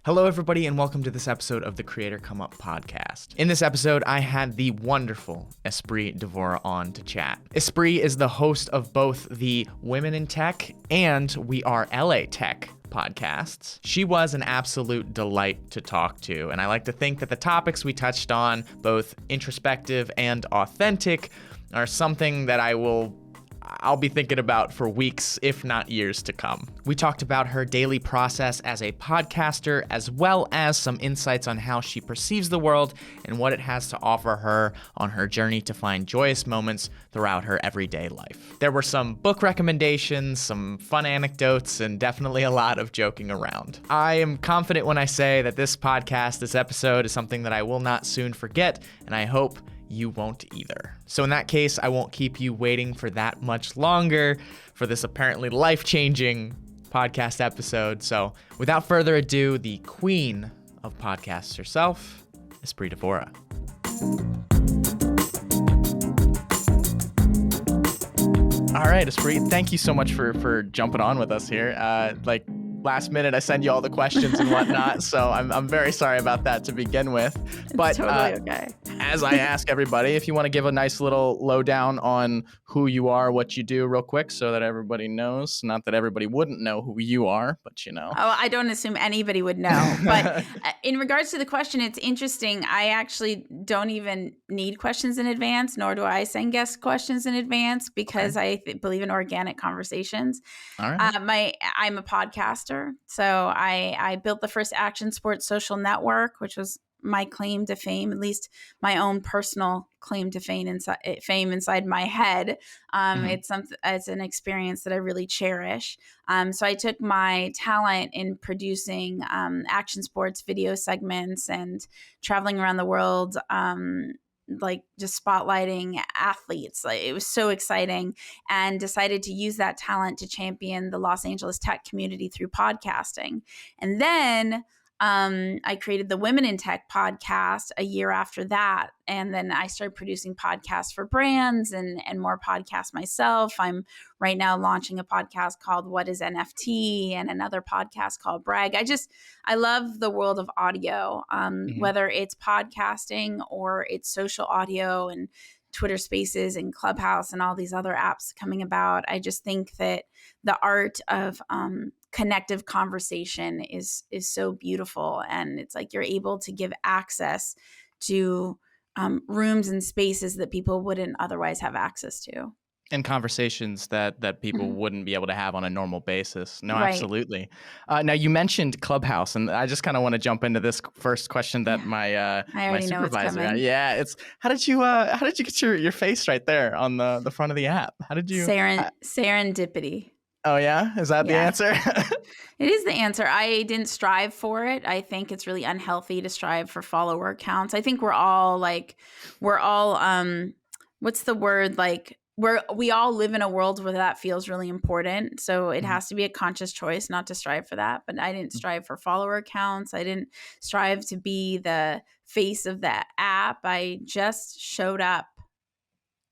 Hello, everybody, and welcome to this episode of the Creator Come Up podcast. In this episode, I had the wonderful Espree Devora on to chat. Espree is the host of both the Women in Tech and WeAreLATech podcasts. She was an absolute delight to talk to, and I like to think that the topics we touched on, both introspective and authentic, are something that I'll be thinking about for weeks, if not years to come. We talked about her daily process as a podcaster, as well as some insights on how she perceives the world and what it has to offer her on her journey to find joyous moments throughout her everyday life. There were some book recommendations, some fun anecdotes, and definitely a lot of joking around. I am confident when I say that this episode is something that I will not soon forget, and I hope you won't either. So in that case, I won't keep you waiting for that much longer for this apparently life-changing podcast episode. So without further ado, the queen of podcasts herself, Espree Devora. All right, Espree, thank you so much for jumping on with us here. Last minute, I send you all the questions and whatnot, so I'm very sorry about that to begin with. But it's totally okay. As I ask everybody, if you want to give a nice little lowdown on who you are, what you do real quick so that everybody knows. Not that everybody wouldn't know who you are, but you know. Oh, I don't assume anybody would know. But in regards to the question, it's interesting. I actually don't even need questions in advance, nor do I send guest questions in advance because I believe in organic conversations. All right. I'm a podcaster. So I built the first action sports social network, which was my claim to fame, at least my own personal claim to fame inside my head. It's an experience that I really cherish. So I took my talent in producing action sports video segments and traveling around the world, just spotlighting athletes. It was so exciting, and decided to use that talent to champion the Los Angeles tech community through podcasting. And then I created the Women in Tech podcast a year after that. And then I started producing podcasts for brands and more podcasts myself. I'm right now launching a podcast called What is NFT and another podcast called Brag. I love the world of audio, whether it's podcasting or it's social audio and Twitter Spaces and Clubhouse and all these other apps coming about. I just think that the art of connective conversation is so beautiful, and it's like you're able to give access to rooms and spaces that people wouldn't otherwise have access to. And conversations that people wouldn't be able to have on a normal basis. No, Right. Absolutely. Now, you mentioned Clubhouse, and I just kind of want to jump into this first question that my supervisor had. Yeah, it's how did you get your face right there on the front of the app? How did you serendipity? Oh yeah, is that the answer? It is the answer. I didn't strive for it. I think it's really unhealthy to strive for follower counts. I think we're all what's the word, we all live in a world where that feels really important. So it has to be a conscious choice not to strive for that. But I didn't strive for follower counts. I didn't strive to be the face of the app. I just showed up.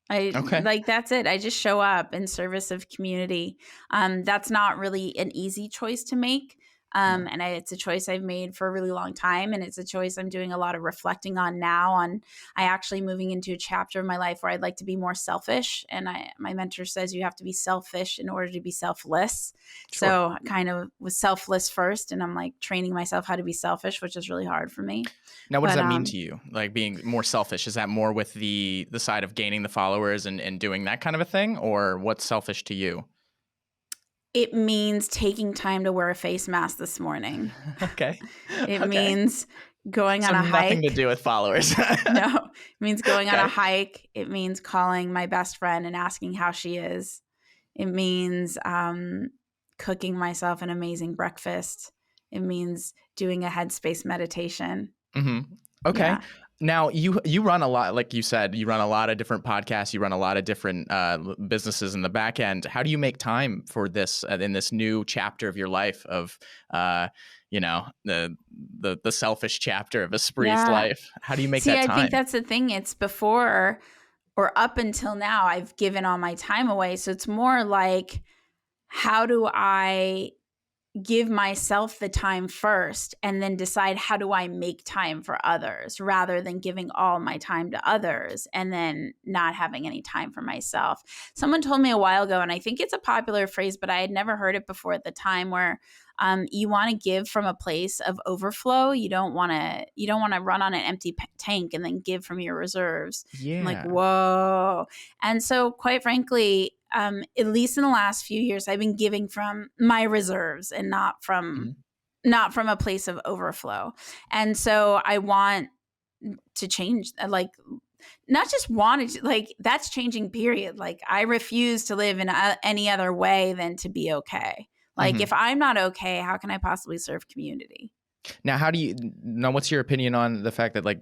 That's it. I just show up in service of community. That's not really an easy choice to make. It's a choice I've made for a really long time. And it's a choice I'm doing a lot of reflecting on now. I actually moving into a chapter of my life where I'd like to be more selfish. And my mentor says you have to be selfish in order to be selfless. Sure. So I kind of was selfless first, and I'm like training myself how to be selfish, which is really hard for me. Now, what does that mean to you? Like being more selfish? Is that more with the side of gaining the followers and doing that kind of a thing? Or what's selfish to you? It means taking time to wear a face mask this morning. Okay. It means going on a hike. Nothing to do with followers. No, it means going on a hike. It means calling my best friend and asking how she is. It means cooking myself an amazing breakfast. It means doing a headspace meditation. Mm-hmm. Okay. Yeah. Now, you run a lot, like you said, you run a lot of different podcasts, you run a lot of different businesses in the back end. How do you make time for this in this new chapter of your life of, the selfish chapter of Espree's life? How do you make that time? I think that's the thing. It's before or up until now, I've given all my time away. So it's more like, how do I give myself the time first and then decide how do I make time for others rather than giving all my time to others and then not having any time for myself. Someone told me a while ago, and I think it's a popular phrase, but I had never heard it before at the time, where you want to give from a place of overflow. You don't want to run on an empty tank and then give from your reserves. Yeah. I'm like, whoa. And so quite frankly, at least in the last few years, I've been giving from my reserves and not from a place of overflow. And so I want to change, like, not just wanted to, like, that's changing, period. Like, I refuse to live in any other way than to be okay. Like, if I'm not okay, how can I possibly serve community? Now, what's your opinion on the fact that, like,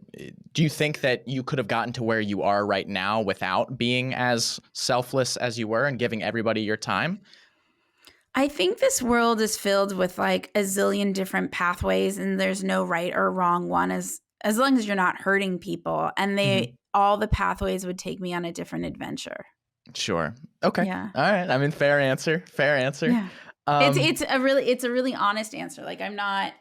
do you think that you could have gotten to where you are right now without being as selfless as you were and giving everybody your time? I think this world is filled with like a zillion different pathways, and there's no right or wrong one, as long as you're not hurting people. And all the pathways would take me on a different adventure. Sure. Okay. Yeah. All right. I mean, fair answer. Yeah. It's a really honest answer. Like, I'm not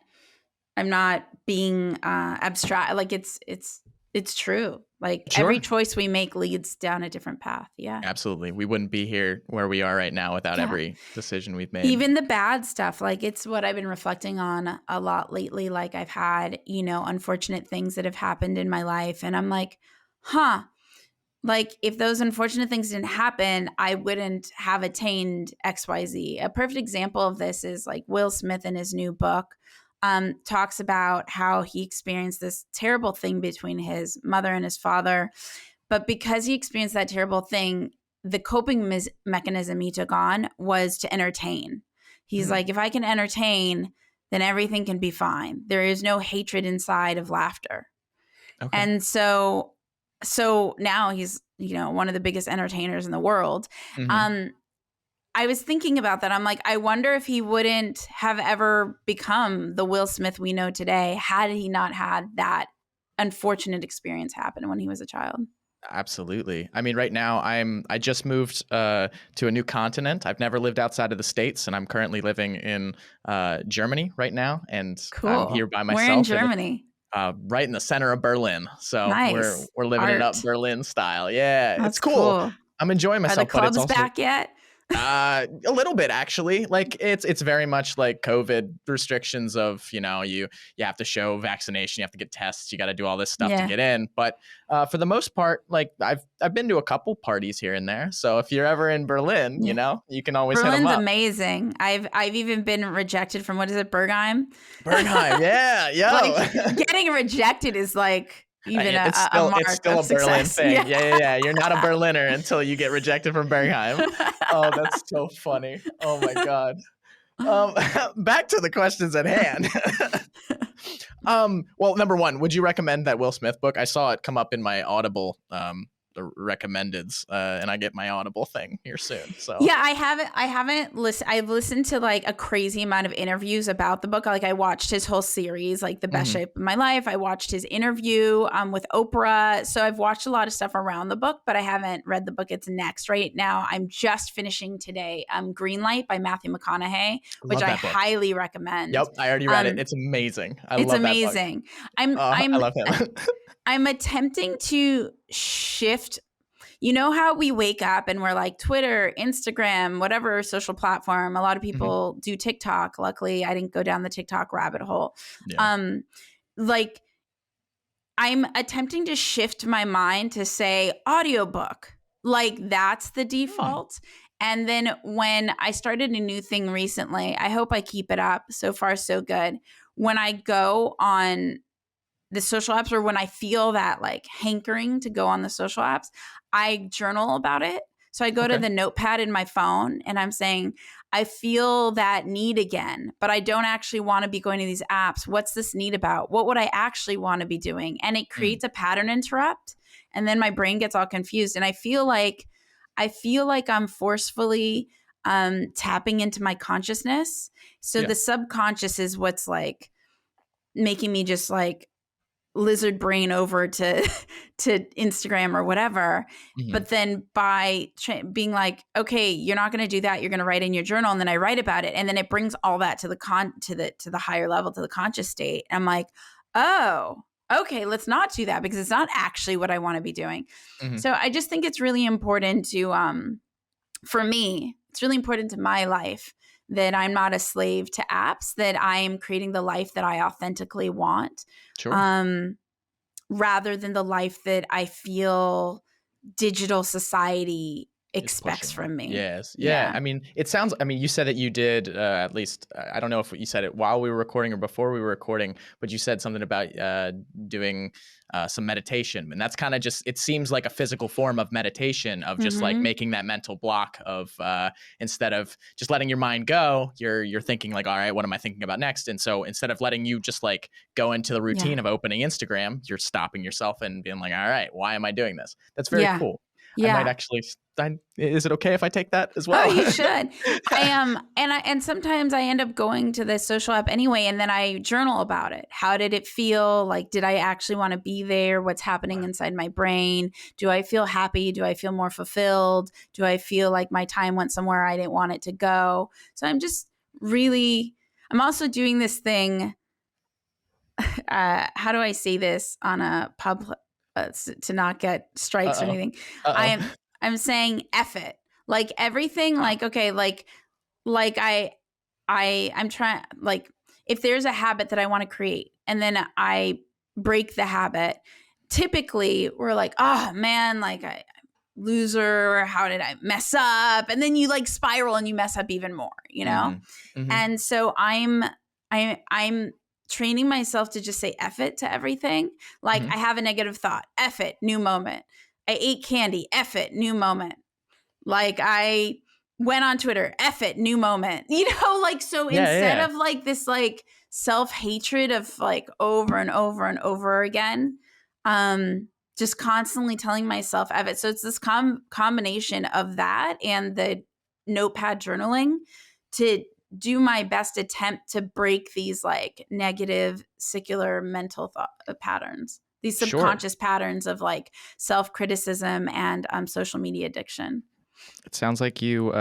being abstract. Like, it's true. Like, sure. Every choice we make leads down a different path. Yeah. Absolutely. We wouldn't be here where we are right now without every decision we've made. Even the bad stuff. Like, it's what I've been reflecting on a lot lately. Like, I've had, unfortunate things that have happened in my life. And I'm like, like, if those unfortunate things didn't happen, I wouldn't have attained XYZ. A perfect example of this is like Will Smith in his new book talks about how he experienced this terrible thing between his mother and his father. But because he experienced that terrible thing, the coping mechanism he took on was to entertain. He's like, if I can entertain, then everything can be fine. There is no hatred inside of laughter. Okay. And so now he's, one of the biggest entertainers in the world. I was thinking about that. I'm like, I wonder if he wouldn't have ever become the Will Smith we know today had he not had that unfortunate experience happen when he was a child. Absolutely. I mean, right now I just moved to a new continent. I've never lived outside of the States, and I'm currently living in Germany right now. And cool. I'm here by myself. Where in Germany? Right in the center of Berlin. So nice. we're living it up Berlin style. Yeah, that's it's cool. I'm enjoying myself. Are the clubs but it's also, back yet? A little bit, actually. Like, it's very much like COVID restrictions of, you have to show vaccination, you have to get tests, you got to do all this stuff to get in. But for the most part, like, I've been to a couple parties here and there. So if you're ever in Berlin, you can always hit them up. Berlin's amazing. I've even been rejected from, what is it, Bergheim? Bergheim, yeah. Like, getting rejected is like even a mark it's still of a Berlin success. thing. Yeah. You're not a Berliner until you get rejected from Bergheim. Oh, that's so funny. Oh my God. Back to the questions at hand. Well, number one, would you recommend that Will Smith book? I saw it come up in my Audible recommendeds, and I get my Audible thing here soon. So yeah, I haven't listened. I've listened to like a crazy amount of interviews about the book. Like, I watched his whole series, like The Best Shape of My Life. I watched his interview with Oprah. So I've watched a lot of stuff around the book, but I haven't read the book. It's next right now. I'm just finishing today Greenlight by Matthew McConaughey, which I highly recommend. Yep, I already read it. It's amazing. It's amazing. I love him. I'm attempting to shift. You know how we wake up and we're like, Twitter, Instagram, whatever social platform. A lot of people do TikTok. Luckily, I didn't go down the TikTok rabbit hole. Yeah. Like, I'm attempting to shift my mind to say audiobook. Like, that's the default. And then when I started a new thing recently, I hope I keep it up. So far, so good. When I go on the social apps, or when I feel that like hankering to go on the social apps, I journal about it. So I go to the notepad in my phone and I'm saying, I feel that need again, but I don't actually want to be going to these apps. What's this need about? What would I actually want to be doing? And it creates a pattern interrupt. And then my brain gets all confused. And I feel like I'm forcefully tapping into my consciousness. So the subconscious is what's like making me just like lizard brain over to to Instagram or whatever. Mhm. But then by being like, okay, you're not going to do that. You're going to write in your journal, and then I write about it, and then it brings all that to the to the higher level, to the conscious state. I'm like, oh, okay, let's not do that because it's not actually what I want to be doing. Mhm. So I just think it's really important to, for me, it's really important to my life that I'm not a slave to apps, that I am creating the life that I authentically want, Sure. rather than the life that I feel digital society It's expects pushing. from me. Yes. Yeah. Yeah. I mean, it sounds, I mean, you said that you did at least, I don't know if you said it while we were recording or before we were recording, but you said something about doing some meditation. And that's kind of just, it seems like a physical form of meditation, of just like Mm-hmm. making that mental block of instead of just letting your mind go, you're thinking like, all right, what am I thinking about next? And so instead of letting you just like go into the routine Yeah. of opening Instagram, you're stopping yourself and being like, all right, why am I doing this? That's very Yeah. cool. I might Yeah. actually. Is it okay if I take that as Oh, well? you should. I am, and sometimes I end up going to this social app anyway, and then I journal about it. How did it feel? Like, did I actually want to be there? What's happening inside my brain? Do I feel happy? Do I feel more fulfilled? Do I feel like my time went somewhere I didn't want it to go? So I'm just really. I'm also doing this thing. How do I say this on a pub to not get strikes or Uh-oh. anything? Uh-oh. I'm saying F it. Like everything, Ah, like, okay, like I'm trying, like, if there's a habit that I want to create and then I break the habit, typically we're like, oh man, like I loser, how did I mess up? And then you like spiral and you mess up even more, you know? mhm, mhm, And so I'm training myself to just say F it to everything. Like mhm. I have a negative thought, F it, new moment. I ate candy, F it, new moment. Like I went on Twitter, F it, new moment. You know, like so Yeah, yeah, instead yeah. of like this like self-hatred of like over and over and over again, just constantly telling myself F it. So it's this combination of that and the notepad journaling to do my best attempt to break these like negative secular mental thought patterns, these Sure. subconscious patterns of like self-criticism and social media addiction. It sounds like you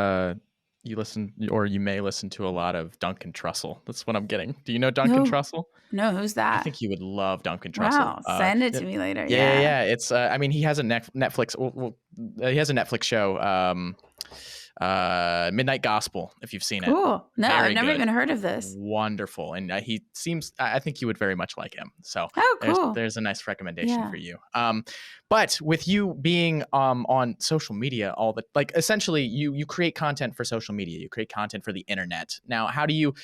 listen, or you may listen to a lot of Duncan Trussell. That's what I'm getting. Do you know Duncan No, Trussell? no, who's I that? think you would love Duncan Trussell. Wow, send it Yeah, to me later. yeah, Yeah. yeah. It's I mean, he has a Netflix. He has a Netflix show, Midnight Gospel. If you've seen it, Cool. No, I've very never good, even heard of this. wonderful, and he seems. I think you would very much like him. So Oh, there's cool. there's a nice recommendation Yeah. for you. But with you being on social media, all the like, essentially, you create content for social media. You create content for the internet. Now, how do you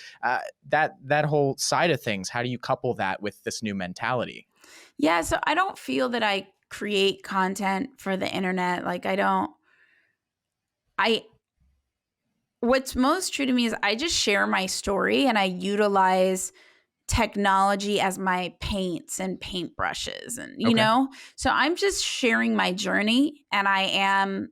that whole side of things? How do you couple that with this new mentality? Yeah. So I don't feel that I create content for the internet. Like I, what's most true to me is I just share my story and I utilize technology as my paints and paintbrushes and Okay. so I'm just sharing my journey and I'm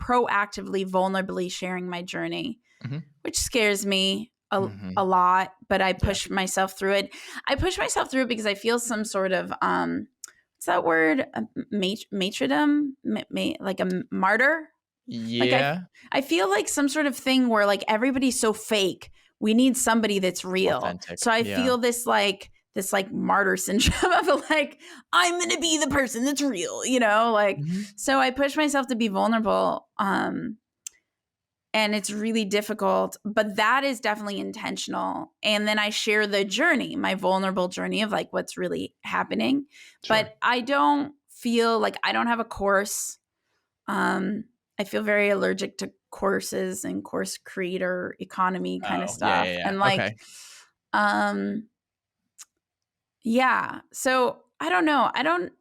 proactively vulnerably sharing my journey, Hmm. which scares me a Hmm. lot, but I Yeah. push myself through it. I push myself through it because I feel some sort of what's that word, matridom, like a martyr. Like Yeah. I feel like some sort of thing where like everybody's so fake. We need somebody that's real. Authentic. So I Yeah. feel this like martyr syndrome of like I'm going to be the person that's real, like Hmm. so I push myself to be vulnerable, and it's really difficult, but that is definitely intentional. And then I share the journey, my vulnerable journey of like what's really happening. Sure. But I don't feel like I don't have a course. I feel very allergic to courses and course creator economy kind of Oh, yeah, stuff. yeah, yeah. And like, Okay. um, yeah. So I don't know. I don't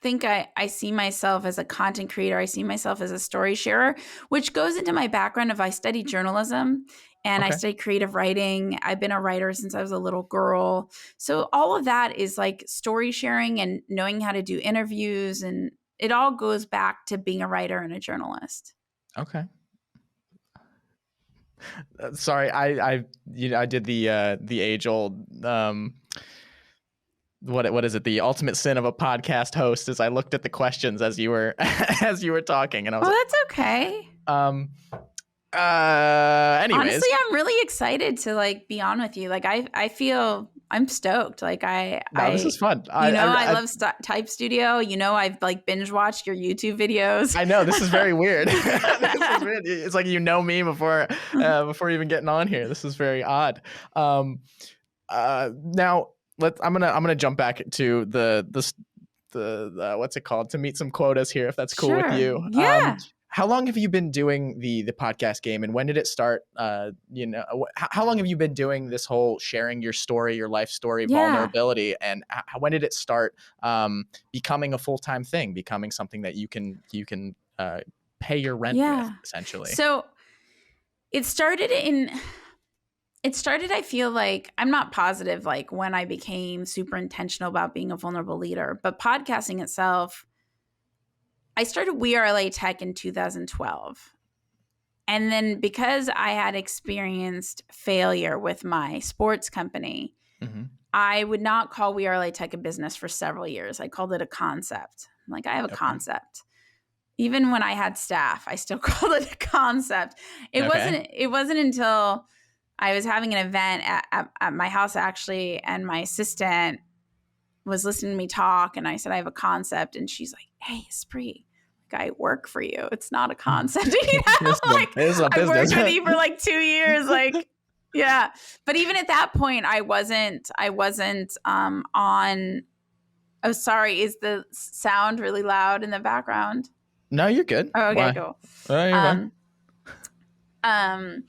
think I see myself as a content creator. I see myself as a story sharer, which goes into my background of I studied journalism and I Okay. studied creative writing. I've been a writer since I was a little girl. So all of that is like story sharing and knowing how to do interviews, and it all goes back to being a writer and a journalist. Okay. Sorry, I did the age old what is it? The ultimate sin of a podcast host is I looked at the questions as you were as you were talking, and I was like, that's okay. Anyways, honestly, I'm really excited to like be on with you. Like I feel I'm stoked. Like this is fun. I love Type Studio. I've like binge watched your YouTube videos. I know, this is very weird. This is weird. It's like me before even getting on here. This is very odd. Now I'm gonna jump back to the what's it called, to meet some quotas here, if that's cool with you. Yeah. How long have you been doing the podcast game, and when did it start? How long have you been doing this whole sharing your story, your life story, vulnerability, and when did it start becoming a full-time thing, becoming something that you can pay your rent with, essentially? So it started, I feel like, I'm not positive like when I became super intentional about being a vulnerable leader, but podcasting itself, I started WeAreLATech in 2012. And then because I had experienced failure with my sports company, I would not call WeAreLATech a business for several years. I called it a concept. Like, I have a concept. Even when I had staff, I still called it a concept. It wasn't until I was having an event at my house, actually, and my assistant was listening to me talk, and I said, I have a concept. And she's like, hey, Espree, I work for you. It's not a concept. It's a business. I worked with you for like 2 years. Like, yeah. But even at that point, I wasn't on. Oh, sorry. Is the sound really loud in the background? No, you're good. Oh, okay, Why? cool. Oh, you're fine.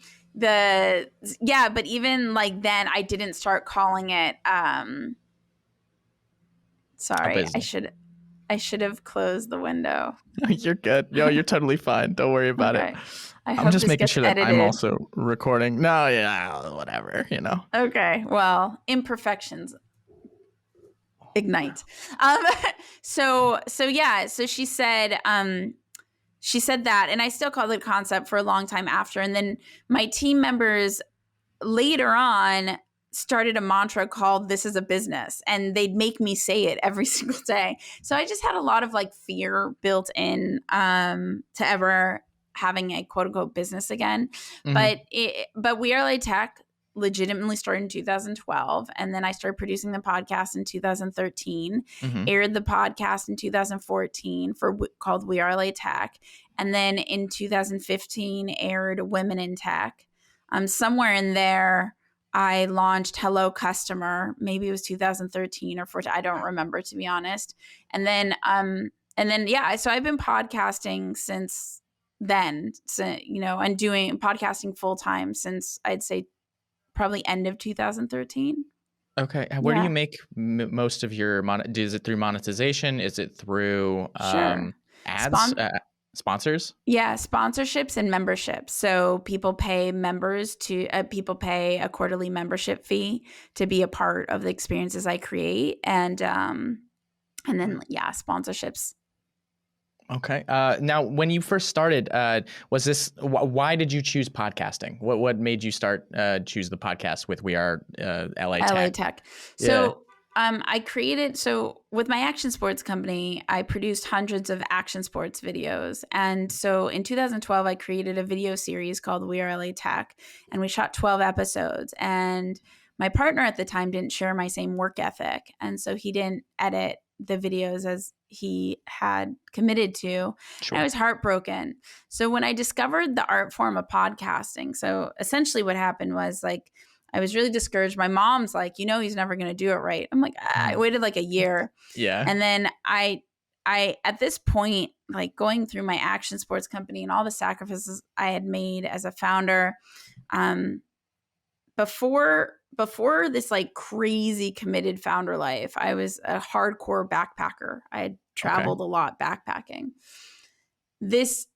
But even like then, I didn't start calling it. Sorry, I should have closed the window. You're good. No, you're totally fine. Don't worry about it. I'm just making sure that I'm also recording. No, yeah, whatever, Okay, well, imperfections ignite. So she said that, and I still called it a concept for a long time after. And then my team members later on started a mantra called "This is a business," and they'd make me say it every single day. So I just had a lot of like fear built in to ever having a quote unquote business again. But WeAreLATech legitimately started in 2012, and then I started producing the podcast in 2013. Aired the podcast in 2014 called WeAreLATech, and then in 2015 aired Women in Tech. Somewhere in there, I launched Hello Customer. Maybe it was 2013 or 14. I don't remember, to be honest. And then so I've been podcasting since then. So, and doing podcasting full time since I'd say probably end of 2013. Okay. Where do you make most of your is it through monetization? Is it through ads? Sponsors? Yeah, sponsorships and memberships. So people pay people pay a quarterly membership fee to be a part of the experiences I create, and then sponsorships. Okay. Now, when you first started, was this? Why did you choose podcasting? What made you choose the podcast with WeAreLATech? So. I created, with my action sports company, I produced hundreds of action sports videos. And so in 2012, I created a video series called WeAreLATech, and we shot 12 episodes. And my partner at the time didn't share my same work ethic. And so he didn't edit the videos as he had committed to. Sure. I was heartbroken. So when I discovered the art form of podcasting, so essentially what happened was like, I was really discouraged. My mom's like, he's never going to do it right. I'm like, I waited like a year. Yeah. And then I at this point, like going through my action sports company and all the sacrifices I had made as a founder, before this like crazy committed founder life, I was a hardcore backpacker. I had traveled a lot backpacking. This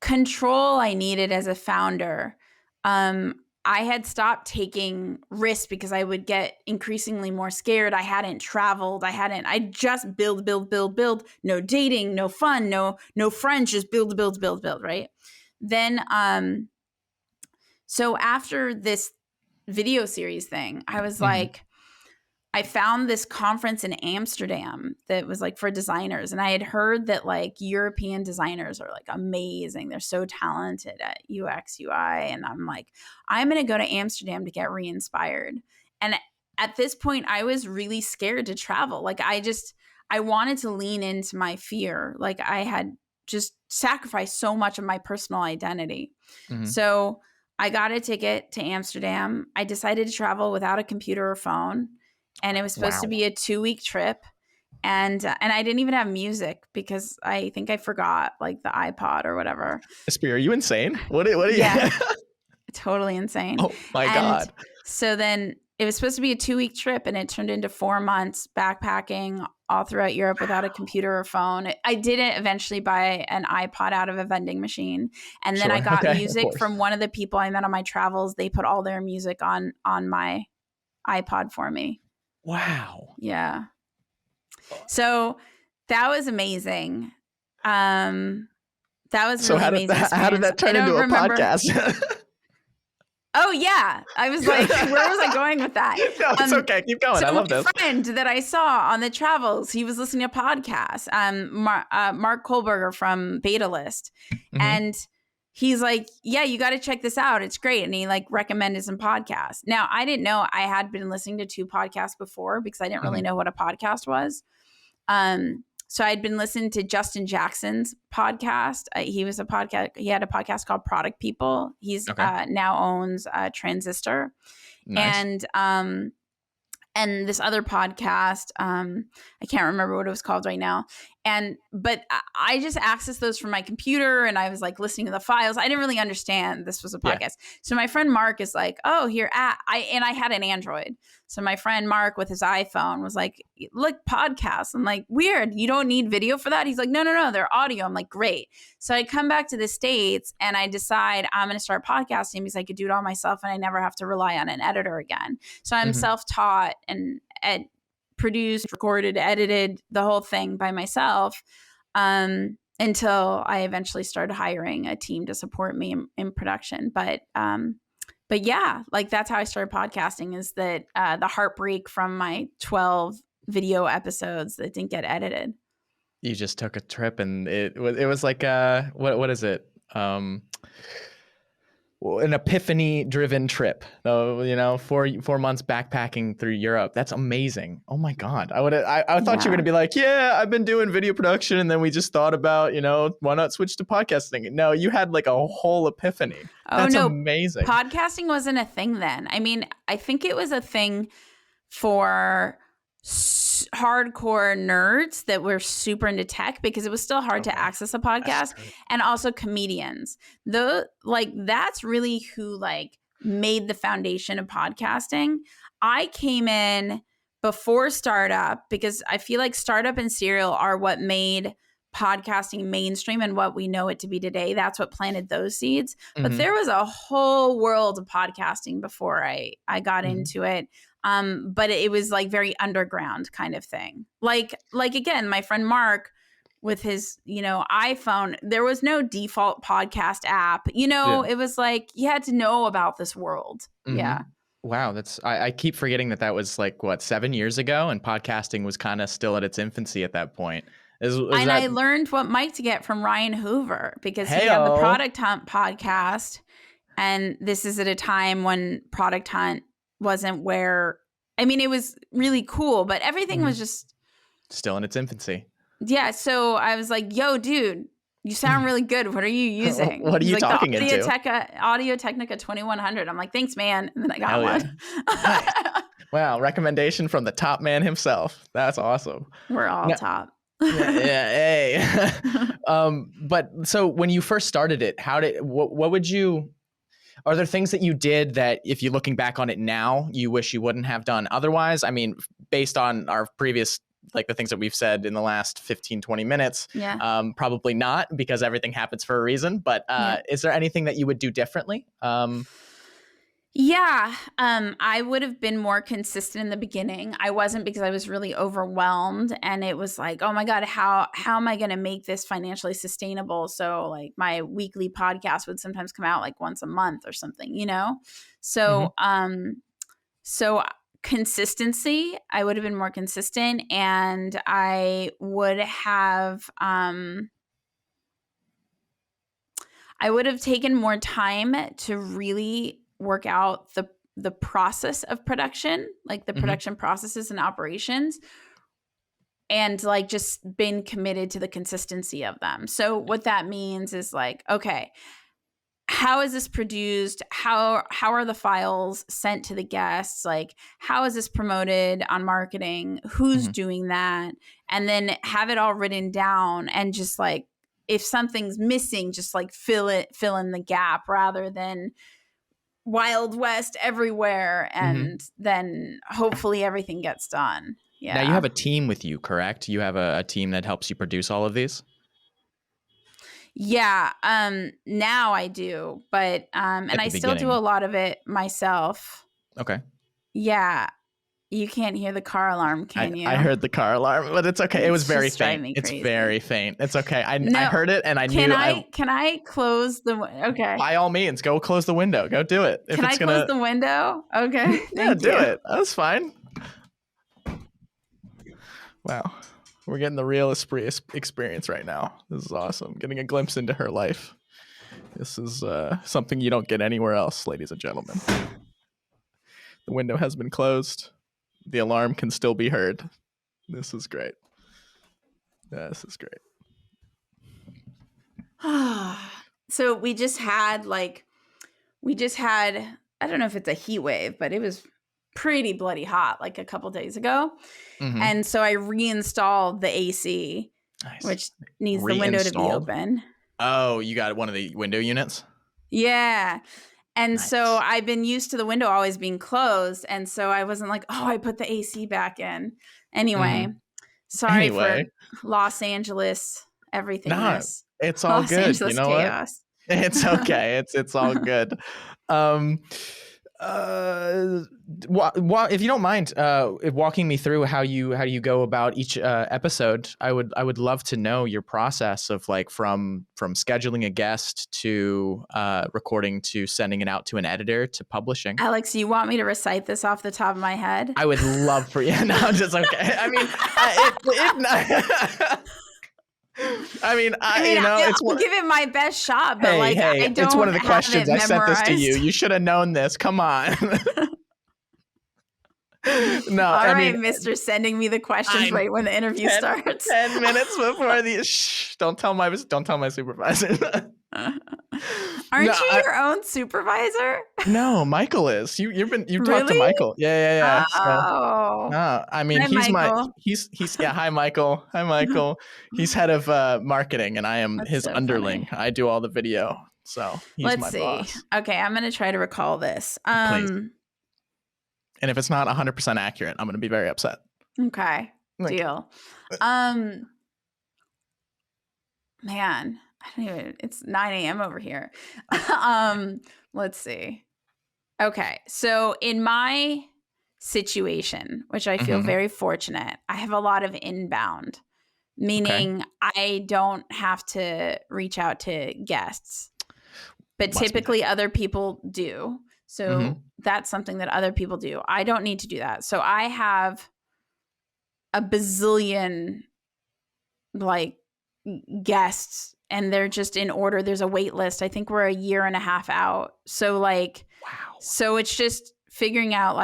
control I needed as a founder, I had stopped taking risks because I would get increasingly more scared. I hadn't traveled. I just build. No dating, no fun, no friends, just build, right? Then, so after this video series thing, I was like, I found this conference in Amsterdam that was like for designers. And I had heard that like European designers are like amazing. They're so talented at UX, UI. And I'm like, I'm going to go to Amsterdam to get re-inspired. And at this point, I was really scared to travel. Like I wanted to lean into my fear. Like I had just sacrificed so much of my personal identity. Mm-hmm. So I got a ticket to Amsterdam. I decided to travel without a computer or phone. And it was supposed to be a 2-week trip. And I didn't even have music because I think I forgot like the iPod or whatever. Espree, are you insane? What are you? Yeah, totally insane. Oh my God. So then it was supposed to be a 2-week trip and it turned into 4 months backpacking all throughout Europe without a computer or phone. I didn't eventually buy an iPod out of a vending machine. And then I got music from one of the people I met on my travels. They put all their music on my iPod for me. Wow. Yeah. So that was amazing. That was really amazing. How did that turn into a podcast? Oh yeah, I was like, where was I going with that? No, it's okay. Keep going. So I love this. My friend that I saw on the travels, he was listening to podcasts. Mark Kohlberger from Beta List, and he's like, "Yeah, you got to check this out. It's great." And he like recommended some podcasts. Now I didn't know I had been listening to 2 podcasts before because I didn't really know what a podcast was. So I'd been listening to Justin Jackson's podcast. He had a podcast called Product People. He's now owns Transistor. Nice. And this other podcast, I can't remember what it was called right now. But I just accessed those from my computer and I was like listening to the files. I didn't really understand this was a podcast. Yeah. So my friend Mark is like, oh, I had an Android. So my friend Mark with his iPhone was like, look, podcasts. I'm like, weird. You don't need video for that? He's like, no, they're audio. I'm like, great. So I come back to the States and I decide I'm going to start podcasting because I could do it all myself and I never have to rely on an editor again. So I'm self-taught and produced, recorded, edited the whole thing by myself until I eventually started hiring a team to support me in production. But yeah, like that's how I started podcasting is that the heartbreak from my 12 video episodes that didn't get edited. You just took a trip and it was like what is it? An epiphany driven trip, though, 4 months backpacking through Europe. That's amazing. Oh my God. I thought you were going to be like, yeah, I've been doing video production. And then we just thought about, why not switch to podcasting? No, you had like a whole epiphany. That's amazing. Podcasting wasn't a thing then. I mean, I think it was a thing for hardcore nerds that were super into tech because it was still hard to access a podcast, and also comedians. That's really who like made the foundation of podcasting. I came in before startup because I feel like startup and serial are what made podcasting mainstream and what we know it to be today. That's what planted those seeds. But there was a whole world of podcasting before I got into it. But it was like very underground kind of thing. Like again, my friend Mark with his, iPhone, there was no default podcast app. It was like you had to know about this world. Yeah. Wow, I keep forgetting that was like 7 years ago, and podcasting was kind of still at its infancy at that point. I learned what mic to get from Ryan Hoover because he had the Product Hunt podcast, and this is at a time when Product Hunt wasn't where, I mean, it was really cool, but everything was just still in its infancy. Yeah. So I was like, yo, dude, you sound really good. What are you using? What are you talking into? Audio-Technica 2100. I'm like, thanks, man. And then I got one. Nice. Wow. Recommendation from the top man himself. That's awesome. We're all top. Hey. But so when you first started it, what would you, are there things that you did that if you're looking back on it now, you wish you wouldn't have done otherwise? I mean, based on our previous, like the things that we've said in the last 15, 20 minutes, probably not, because everything happens for a reason. But is there anything that you would do differently? I would have been more consistent in the beginning. I wasn't because I was really overwhelmed, and it was like, oh my God, how am I going to make this financially sustainable? So like my weekly podcast would sometimes come out like once a month or something, So, so consistency. I would have been more consistent, and I would have taken more time to really work out the process of production, like the production processes and operations, and like just been committed to the consistency of them. So what that means is like, okay, how is this produced? How are the files sent to the guests? Like, how is this promoted on marketing? Who's doing that? And then have it all written down, and just like, if something's missing, just like fill in the gap, rather than Wild West everywhere. And then hopefully everything gets done. Yeah. Now you have a team with you, correct? You have a team that helps you produce all of these? Yeah. Now I do, but and I still do a lot of it myself. Okay. Yeah. You can't hear the car alarm, can you? I heard the car alarm, but it's okay. It was very faint. It's crazy. very faint. It's okay. I heard it, and I knew. Can I close the? Okay. By all means, go close the window. Go do it. Can I close the window? Okay. Yeah, do it. That's fine. Wow, we're getting the real Espree experience right now. This is awesome. Getting a glimpse into her life. This is something you don't get anywhere else, ladies and gentlemen. The window has been closed. The alarm can still be heard. This is great. This is great. So we just had, I don't know if it's a heat wave, but it was pretty bloody hot like a couple days ago. And so I reinstalled the AC, which needs the window to be open. Oh, you got one of the window units? Yeah. And so I've been used to the window always being closed. And so I wasn't like, oh, I put the AC back in. Anyway, sorry for Los Angeles, everything. No, it's all good. Angeles, you know chaos. What? It's okay. It's all good. If you don't mind walking me through how you go about each episode, I would love to know your process of like from scheduling a guest to recording to sending it out to an editor to publishing. Alex, you want me to recite this off the top of my head? I would love for you. No, I'm just okay. I mean, I'll give it my best shot, but I don't. It's one of the questions. I sent this to you. memorized. You should have known this. Come on. No, all right, Mr. Sending me the questions right when the interview starts. 10 minutes before the shh. Don't tell my supervisor. Aren't you your own supervisor? No, Michael is. You've really? talked to Michael. Yeah. Oh. No, I mean, Hi, he's hi Michael. Hi Michael. He's head of marketing, and I am his so underling. funny. I do all the video. So he's my boss. Okay, I'm gonna try to recall this. Please. And if it's not 100% accurate, I'm going to be very upset. Okay. Deal. Man, it's 9 a.m. over here. Let's see. Okay. So in my situation, which I feel very fortunate, I have a lot of inbound, meaning I don't have to reach out to guests, but typically other people do. So that's something that other people do. I don't need to do that. So I have a bazillion guests, and they're just in order. There's a wait list. I think we're a year and a half out. So wow. So it's just figuring out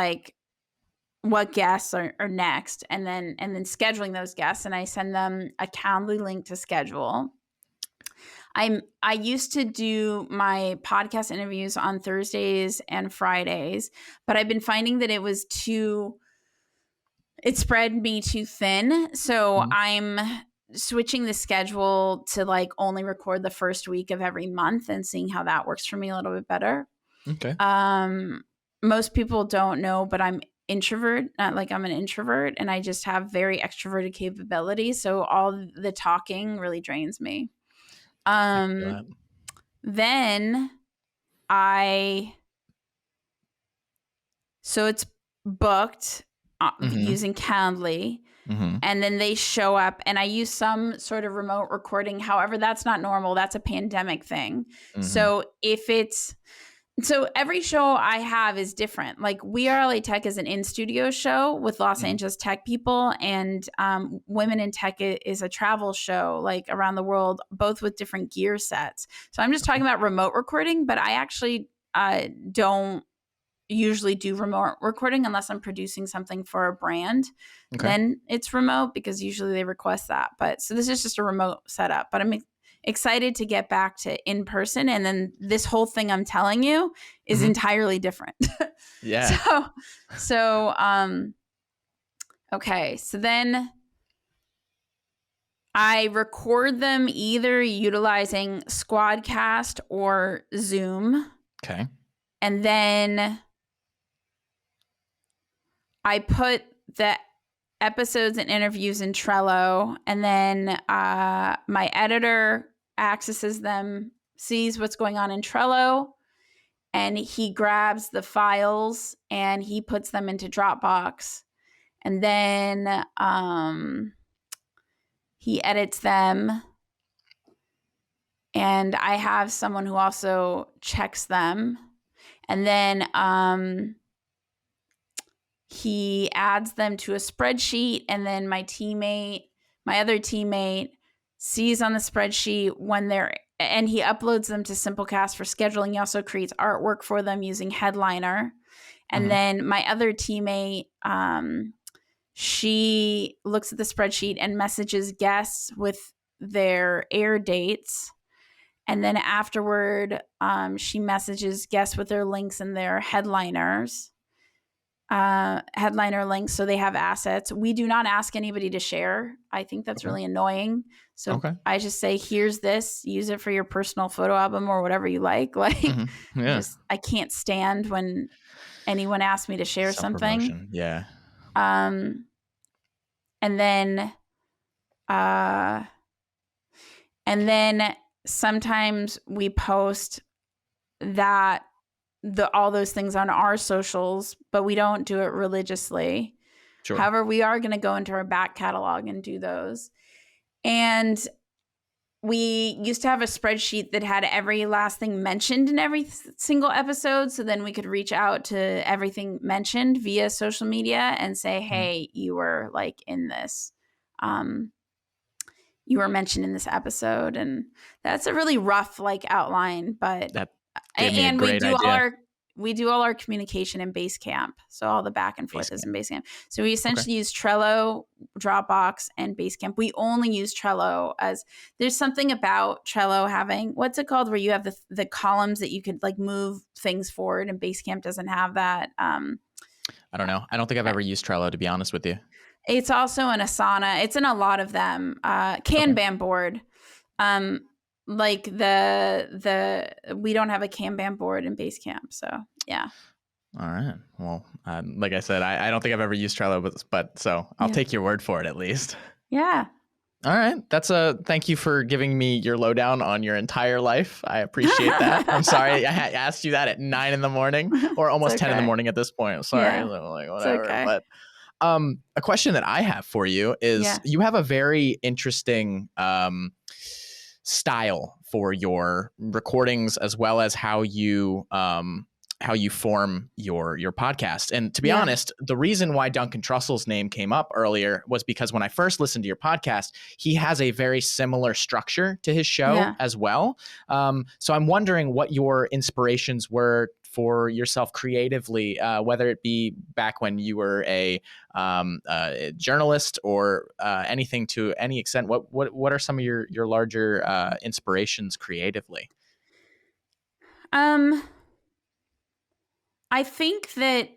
what guests are next, and then scheduling those guests. And I send them a Calendly link to schedule. I used to do my podcast interviews on Thursdays and Fridays, but I've been finding that it spread me too thin. So I'm switching the schedule to only record the first week of every month and seeing how that works for me a little bit better. Okay. Most people don't know, but I'm introvert. I'm an introvert, and I just have very extroverted capabilities. So all the talking really drains me. Then so it's booked using Calendly, and then they show up, and I use some sort of remote recording. However, that's not normal. That's a pandemic thing. So if it's So every show I have is different. Like WeAreLATech is an in-studio show with Los Angeles tech people, and Women in Tech is a travel show like around the world, both with different gear sets. So I'm just talking about remote recording, but I actually don't usually do remote recording unless I'm producing something for a brand. Okay. Then it's remote because usually they request that. But so this is just a remote setup. But I'm excited to get back to in person, and then this whole thing I'm telling you is entirely different. Yeah. Okay, so then I record them either utilizing Squadcast or Zoom. Okay. And then I put the episodes and interviews in Trello, and then my editor accesses them, sees what's going on in Trello, and he grabs the files and he puts them into Dropbox, and then he edits them, and I have someone who also checks them, and then he adds them to a spreadsheet, and then my other teammate sees on the spreadsheet when they're, and he uploads them to Simplecast for scheduling. He also creates artwork for them using Headliner. And then my other teammate, she looks at the spreadsheet and messages guests with their air dates. And then afterward, she messages guests with their links and their headliner links, so they have assets. We do not ask anybody to share. I think that's really annoying. So I just say, here's this, use it for your personal photo album or whatever you like. Like, I can't stand when anyone asks me to share something. Yeah. And then sometimes we post that all those things on our socials, but we don't do it religiously. Sure. However, we are going to go into our back catalog and do those. And we used to have a spreadsheet that had every last thing mentioned in every single episode. So then we could reach out to everything mentioned via social media and say, hey, you were like in this, you were mentioned in this episode. And that's a really rough like outline, but and we do all our communication in Basecamp. So all the back and forth is in Basecamp. So we essentially use Trello, Dropbox, and Basecamp. We only use Trello as there's something about Trello having, what's it called, where you have the columns that you could like move things forward, and Basecamp doesn't have that. I don't know. I don't think I've ever used Trello, to be honest with you. It's also in Asana. It's in a lot of them. Kanban board. Like we don't have a Kanban board in Basecamp, so yeah. All right. Well, like I said, I don't think I've ever used Trello, but so I'll take your word for it at least. Yeah. All right. Thank you for giving me your lowdown on your entire life. I appreciate that. I'm sorry I asked you that at 9 a.m. or almost 10 a.m. at this point. I'm sorry. Yeah. Like, whatever. Okay. But a question that I have for you is you have a very interesting style for your recordings, as well as how you form your podcast. And to be honest, the reason why Duncan Trussell's name came up earlier was because when I first listened to your podcast, he has a very similar structure to his show as well. So I'm wondering what your inspirations were for yourself creatively, whether it be back when you were a journalist or anything to any extent. What are some of your larger inspirations creatively? I think that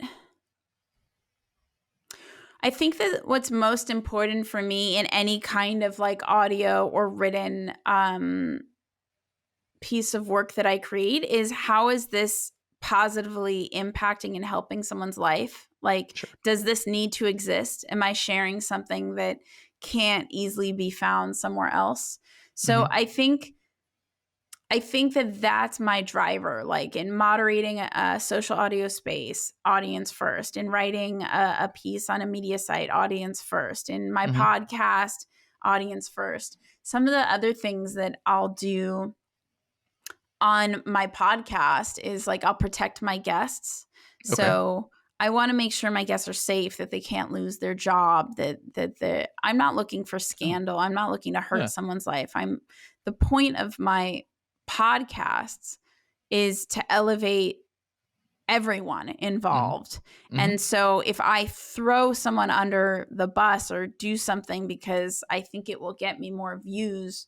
what's most important for me in any kind of like audio or written piece of work that I create is, how is this positively impacting and helping someone's life? Like, does this need to exist? Am I sharing something that can't easily be found somewhere else? So I think that that's my driver, like in moderating a social audio space, audience first, in writing a piece on a media site, audience first, in my podcast, audience first. Some of the other things that I'll do on my podcast is like I'll protect my guests. Okay. So I want to make sure my guests are safe, that they can't lose their job, that I'm not looking for scandal. I'm not looking to hurt someone's life. The point of my podcasts is to elevate everyone involved. Mm-hmm. And so if I throw someone under the bus or do something because I think it will get me more views,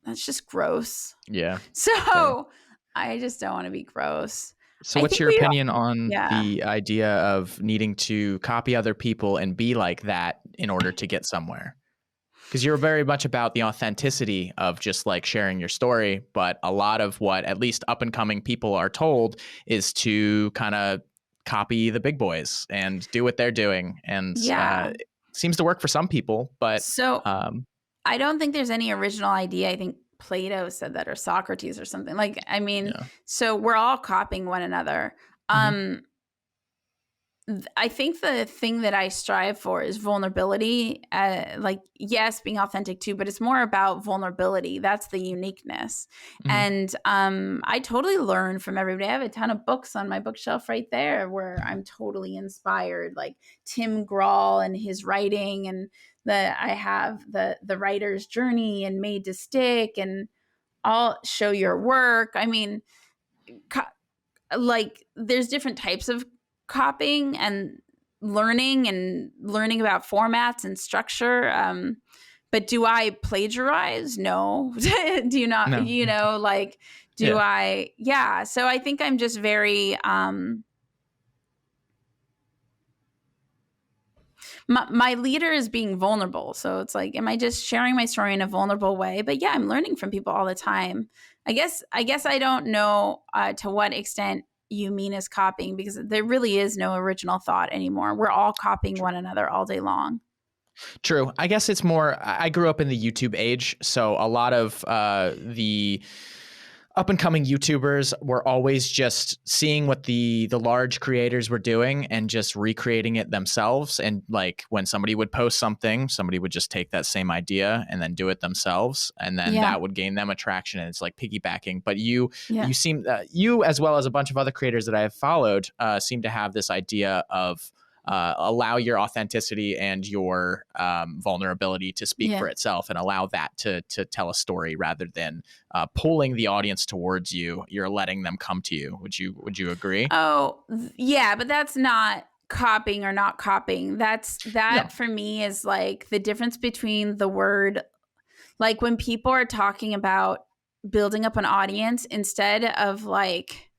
that's just gross. Yeah. So I just don't want to be gross. So what's your opinion on the idea of needing to copy other people and be like that in order to get somewhere? Because you're very much about the authenticity of just like sharing your story. But a lot of what at least up and coming people are told is to kind of copy the big boys and do what they're doing. And it seems to work for some people. But so I don't think there's any original idea. I think Plato said that, or Socrates or something. Like, I mean, so we're all copying one another. I think the thing that I strive for is vulnerability. Like, yes, being authentic too, but it's more about vulnerability. That's the uniqueness. And I totally learn from everybody. I have a ton of books on my bookshelf right there where I'm totally inspired, like Tim Grahl and his writing, and I have the writer's journey and Made to Stick, and I'll show your work. I mean, like there's different types of copying and learning about formats and structure. But do I plagiarize? No. Do you not? No. You know, like, do I? Yeah. So I think I'm just very, my leader is being vulnerable. So it's like, am I just sharing my story in a vulnerable way? But yeah, I'm learning from people all the time. I guess I don't know to what extent you mean as copying, because there really is no original thought anymore. We're all copying one another all day long. True. I guess it's more, I grew up in the YouTube age, so a lot of the up and coming YouTubers were always just seeing what the large creators were doing and just recreating it themselves. And like when somebody would post something, somebody would just take that same idea and then do it themselves. And then that would gain them attraction. And it's like piggybacking. But you seem, you as well as a bunch of other creators that I have followed seem to have this idea of allow your authenticity and your vulnerability to speak for itself, and allow that to tell a story rather than pulling the audience towards you. You're letting them come to you. Would you agree? Oh, yeah, but that's not copying or not copying. That for me is like the difference between the word, like when people are talking about building up an audience instead of like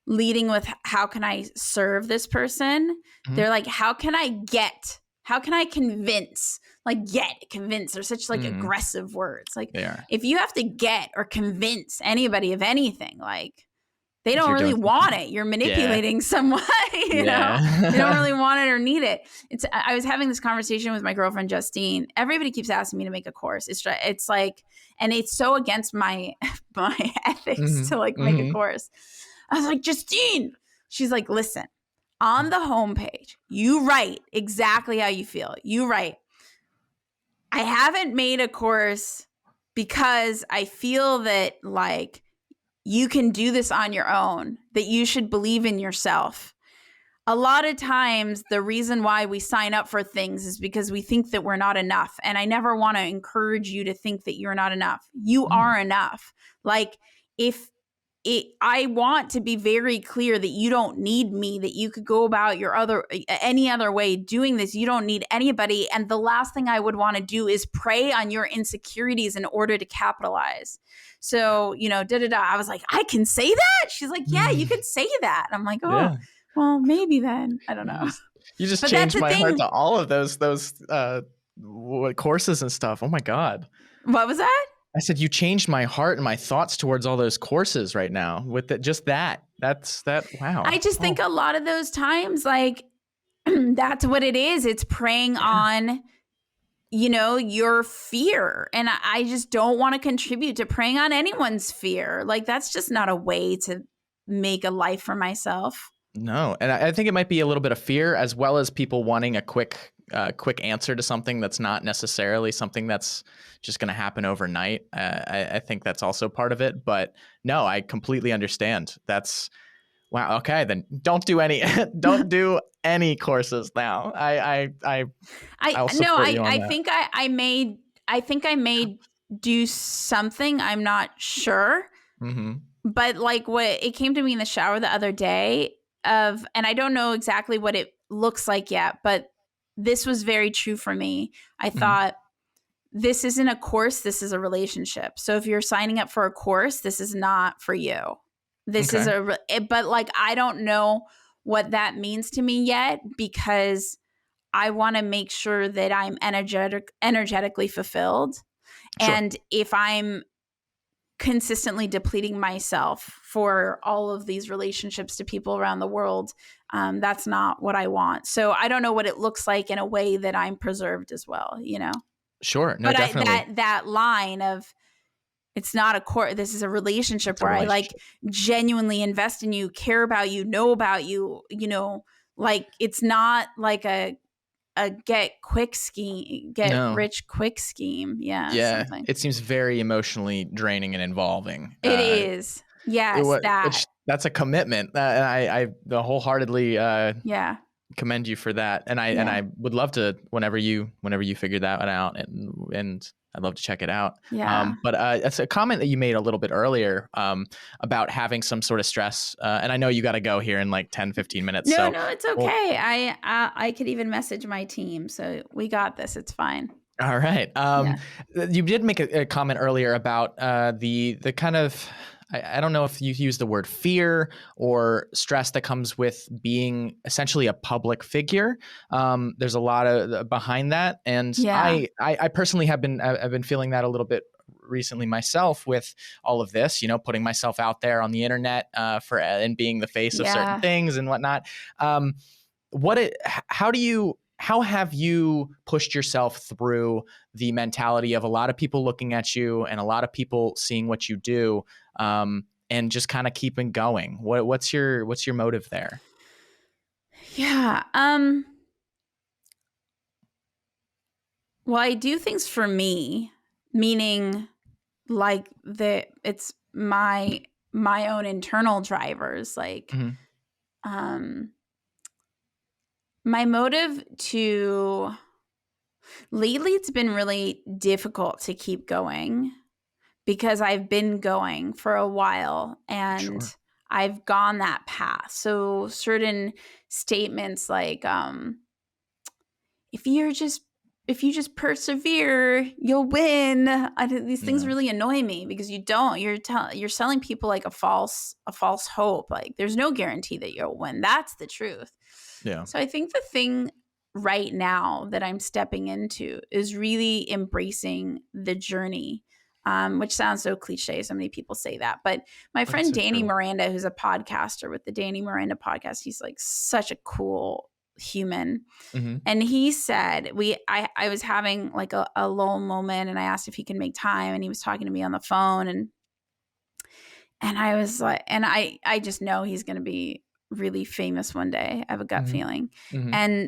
leading with how can I serve this person? They're like, how can I convince? Like convince are such like aggressive words. Like if you have to get or convince anybody of anything, like they don't really want it. You're manipulating someone, you know, they don't really want it or need it. I was having this conversation with my girlfriend, Justine. Everybody keeps asking me to make a course. It's like, and it's so against my ethics to like make a course. I was like, Justine, she's like, listen, on the homepage, you write exactly how you feel. You write, I haven't made a course because I feel that like you can do this on your own, that you should believe in yourself. A lot of times the reason why we sign up for things is because we think that we're not enough. And I never want to encourage you to think that you're not enough. You are enough. Like I want to be very clear that you don't need me, that you could go about any other way doing this. You don't need anybody. And the last thing I would want to do is prey on your insecurities in order to capitalize. So, you know, I was like, I can say that? She's like, yeah, you could say that. I'm like, well, maybe then. I don't know. You just changed my heart to all of those courses and stuff. Oh my God. What was that? I said, you changed my heart and my thoughts towards all those courses right now with just that. Wow. I just think a lot of those times, like, that's what it is. It's preying on, you know, your fear. And I just don't want to contribute to preying on anyone's fear. Like, that's just not a way to make a life for myself. No. And I think it might be a little bit of fear as well as people wanting a quick quick answer to something that's not necessarily something that's just going to happen overnight. I think that's also part of it. But no, I completely understand. That's wow. Okay, then don't do any don't do any courses now. I'll support you on I that. think I may do something. I'm not sure. Mm-hmm. But like what it came to me in the shower the other day and I don't know exactly what it looks like yet, but this was very true for me. I Mm-hmm. thought, this isn't a course, this is a relationship. So if you're signing up for a course, this is not for you. This is but like, I don't know what that means to me yet, because I want to make sure that I'm energetically fulfilled. Sure. And if I'm consistently depleting myself for all of these relationships to people around the world, that's not what I want. So I don't know what it looks like in a way that I'm preserved as well, you know? Sure. No, But definitely. that line of, it's not a course, this is a relationship It's a where I like relationship. genuinely invest in you, care about you, know about you, you know, like it's not like a get No. rich quick scheme. Yeah, Yeah. something. It seems very emotionally draining and involving. It is. Yes, that. That's a commitment. And I wholeheartedly Yeah. commend you for that. And Yeah. I would love to whenever you figure that one out, and I'd love to check it out. Yeah. But it's a comment that you made a little bit earlier about having some sort of stress. And I know you got to go here in like 10, 15 minutes. No, So no, it's well, okay. I could even message my team, so we got this. It's fine. all right. Yeah. You did make a comment earlier about the kind of, I don't know if you use the word fear or stress that comes with being essentially a public figure. There's a lot of behind that, and Yeah. I personally I've been feeling that a little bit recently myself with all of this, you know, putting myself out there on the internet and being the face of certain Yeah. things and whatnot. How have you pushed yourself through the mentality of a lot of people looking at you and a lot of people seeing what you do, and just kind of keeping going? What's your motive there? Yeah. Well, I do things for me, meaning like it's my own internal drivers. Like, Mm-hmm. um, my motive to lately, it's been really difficult to keep going because I've been going for a while and Sure. I've gone that path. So certain statements like, if you just persevere, you'll win. These things Yeah. really annoy me because you don't. You're selling people like a false hope. Like there's no guarantee that you'll win. That's the truth. Yeah. So I think the thing right now that I'm stepping into is really embracing the journey, which sounds so cliche. So many people say that. But my But it's friend so Danny true. Miranda, who's a podcaster with the Danny Miranda podcast, he's like such a cool human. Mm-hmm. And he said, I was having like a lull moment and I asked if he could make time, and he was talking to me on the phone, and I was like, and I just know he's going to be really famous one day. I have a gut Mm-hmm. feeling. Mm-hmm.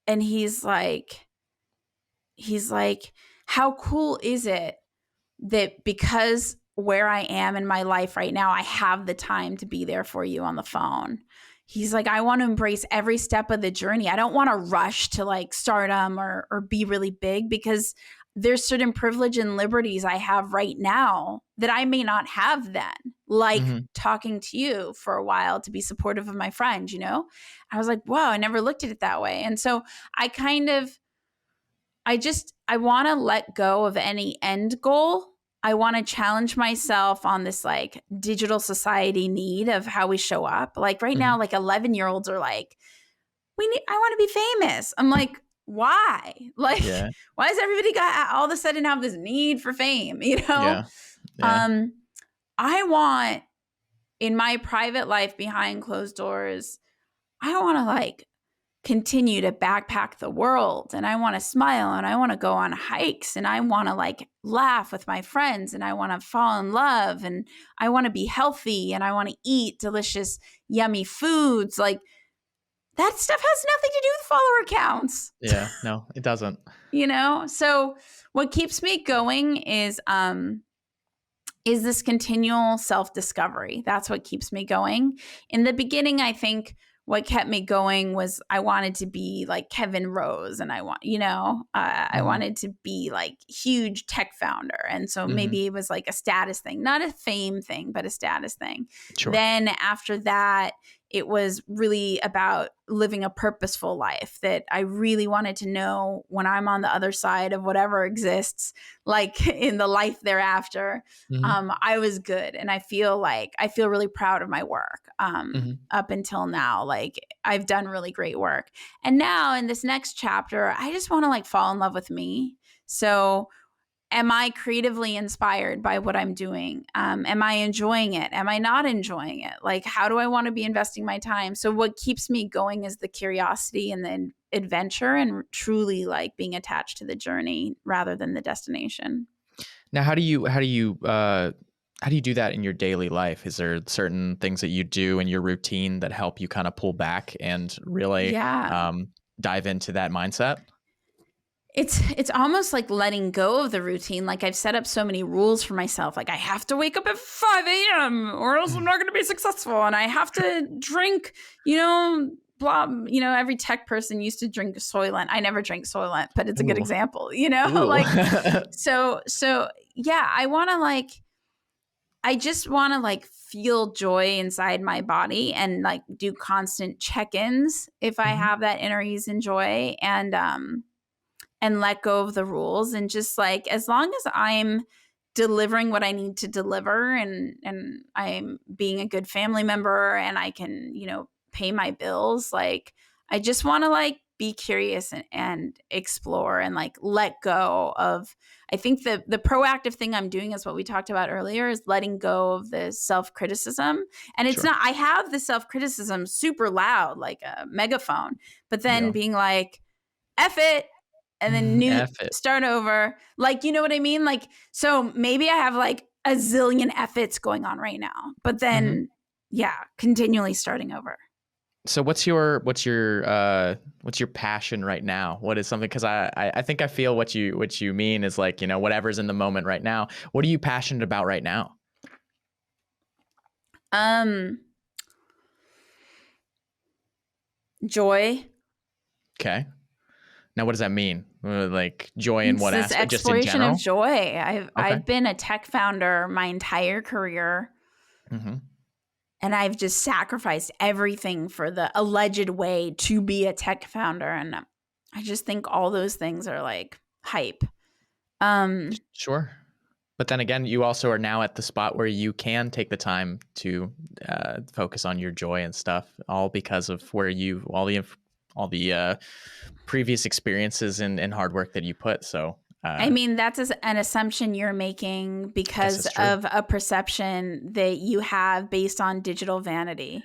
And he's like, how cool is it that because where I am in my life right now, I have the time to be there for you on the phone. He's like, I want to embrace every step of the journey. I don't want to rush to like stardom or be really big, because there's certain privilege and liberties I have right now that I may not have then, like Mm-hmm. talking to you for a while to be supportive of my friend, you know? I was like, wow, I never looked at it that way. And so I want to let go of any end goal. I want to challenge myself on this like digital society need of how we show up. Like right Mm-hmm. now, like 11-year-olds are like, I want to be famous. I'm like, why? Like, Yeah. why does everybody got all of a sudden have this need for fame? You know? Yeah. Yeah. I want in my private life behind closed doors, I want to like continue to backpack the world, and I want to smile, and I want to go on hikes, and I want to like laugh with my friends, and I want to fall in love, and I want to be healthy, and I want to eat delicious, yummy foods. Like that stuff has nothing to do with follower counts. Yeah, no, it doesn't. So what keeps me going is this continual self-discovery. That's what keeps me going. In the beginning, I think what kept me going was I wanted to be like Kevin Rose, and I wanted to be like huge tech founder. And so maybe it was like a status thing, not a fame thing, but a status thing. Sure. Then after that, it was really about living a purposeful life, that I really wanted to know when I'm on the other side of whatever exists, like in the life thereafter, I was good. And I feel really proud of my work up until now. Like I've done really great work. And now in this next chapter, I just want to like fall in love with me. So am I creatively inspired by what I'm doing? Am I enjoying it? Am I not enjoying it? Like, how do I want to be investing my time? So what keeps me going is the curiosity and the adventure, and truly like being attached to the journey rather than the destination. Now, how do you do that in your daily life? Is there certain things that you do in your routine that help you kind of pull back and really dive into that mindset? It's almost like letting go of the routine. Like I've set up so many rules for myself. Like I have to wake up at 5 a.m. or else I'm not going to be successful. And I have to drink, every tech person used to drink Soylent. I never drank Soylent, but it's a good example, so yeah, I just want to like feel joy inside my body and like do constant check-ins if I have that inner ease and joy, and let go of the rules. And just like, as long as I'm delivering what I need to deliver, and I'm being a good family member, and I can, pay my bills, like, I just want to like be curious and explore and like let go of, I think the proactive thing I'm doing is what we talked about earlier, is letting go of the self-criticism. And it's not, I have the self-criticism super loud, like a megaphone, but then being like, F it, and then start over. Like, you know what I mean? Like, so maybe I have like a zillion F-its going on right now, but then continually starting over. So what's your passion right now? What is something, because I think I feel what you mean is like, whatever's in the moment right now. What are you passionate about right now? Joy. Okay. Now, what does that mean? Like joy in what aspect? Just in exploration general? of joy. I've been a tech founder my entire career. And I've just sacrificed everything for the alleged way to be a tech founder. And I just think all those things are like hype. Sure. But then again, you also are now at the spot where you can take the time to focus on your joy and stuff, all because of where all the previous experiences and hard work that you put. So I mean, that's an assumption you're making because of a perception that you have based on digital vanity.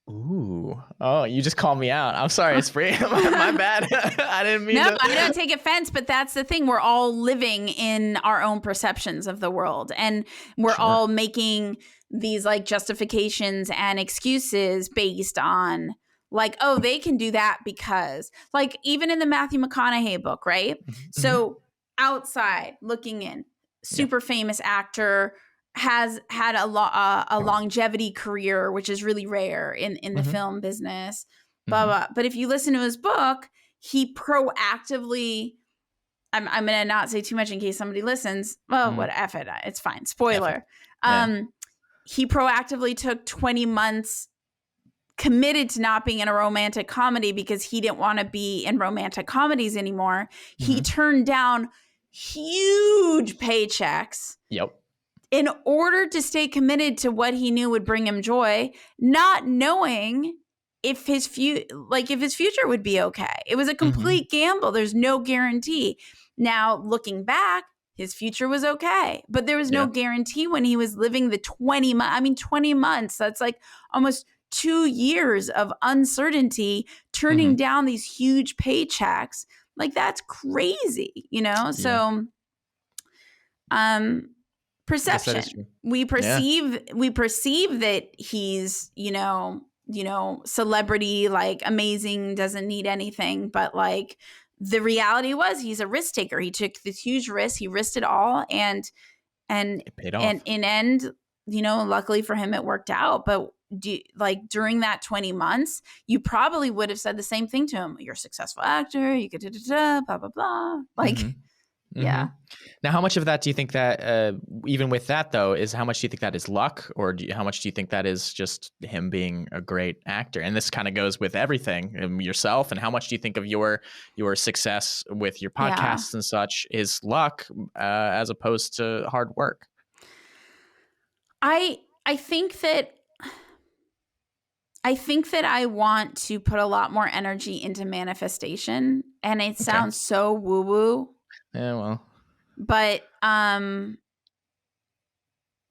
Ooh. Oh, you just called me out. I'm sorry, Espree. My bad. I didn't mean to. No, I don't take offense, but that's the thing. We're all living in our own perceptions of the world, and we're all making these like justifications and excuses based on like, oh, they can do that because, like, even in the Matthew McConaughey book, right? So outside looking in, super famous actor, has had a longevity career, which is really rare in the film business, blah, blah. But if you listen to his book, he proactively, I'm going to not say too much in case somebody listens. Well, what, F it, it's fine. Spoiler. He proactively took 20 months, committed to not being in a romantic comedy because he didn't want to be in romantic comedies anymore. He turned down huge paychecks. In order to stay committed to what he knew would bring him joy, not knowing if his future would be okay. It was a complete gamble. There's no guarantee. Now, looking back, his future was okay, but there was no guarantee when he was living the 20 months. That's like almost 2 years of uncertainty, turning down these huge paychecks. Like, that's crazy, So, perception. We perceive that he's, celebrity, like amazing, doesn't need anything. But like the reality was he's a risk taker. He took this huge risk. He risked it all. And It paid off. in end, luckily for him, it worked out. But during that 20 months, you probably would have said the same thing to him. You're a successful actor. You could blah, blah, blah. Like, yeah. Now, how much of that do you think that, even with that though, how much do you think that is luck, or how much do you think that is just him being a great actor? And this kind of goes with everything, yourself. And how much do you think of your success with your podcasts and such is luck, as opposed to hard work? I think that I want to put a lot more energy into manifestation, and it sounds so woo-woo. Yeah, well. But